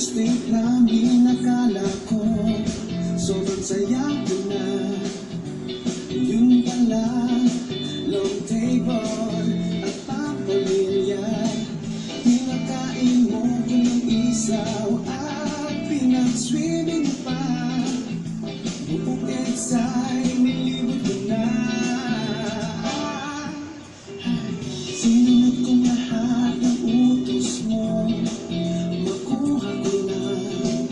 first date namin akala ko sobrang saya ko na. Yun pala, long table at papamilya. Pinakain mo ko ng isaw at pinag-swimming pa. Buong exay, nilibot ko na. Sinunod kong lahat ng utos mo. Makuha ko lang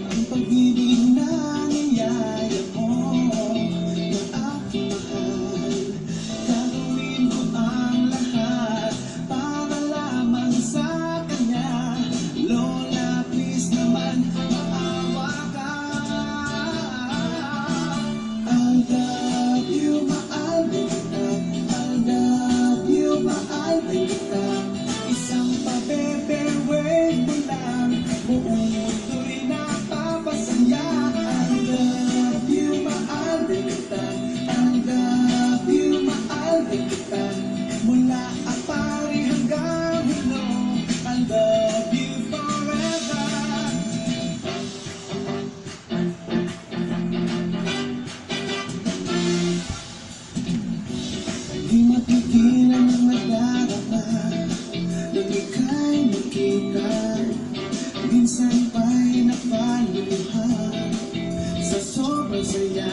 ang pag-ibig na niyaya mo na aking mahal. Gagawin ko ang lahat para lamang sa kanya. Lola, please naman, maawa ka. I love you, mahal din kita. I love you, mahal din kita. Isang pabebe, wait mo lang, buong mundo'y napapasaya. I love you, mahal din kita. I love you, mahal din kita. Mula apari hanggang hulo, I love you forever. Di mapigilan ang nadarama nang ika'y makita. Minsan pa'y napaluhan sa sobrang saya.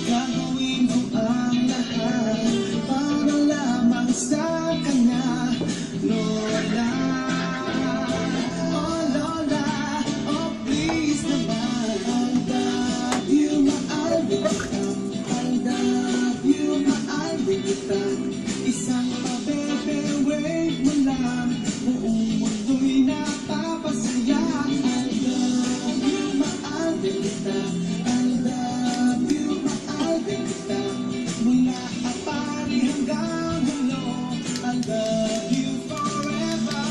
Gagawin ko ang lahat para lamang sa kanya. Lola, oh Lola, oh please naman. I love you, mahal din kita. I love you, mahal din kita. Isang pabebe, wait mo lang, buong mundo'y napapasaya. I love you, mahal din kita. I love you, mahal din kita. Mula apari hanggang hulo, I love you forever.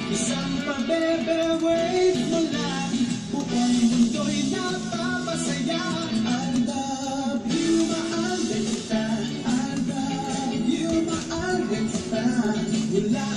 Isang pabebe, wait mo lang, buong mundo'y napapasaya. I love you, mahal din kita. I love you, mahal din kita. Mula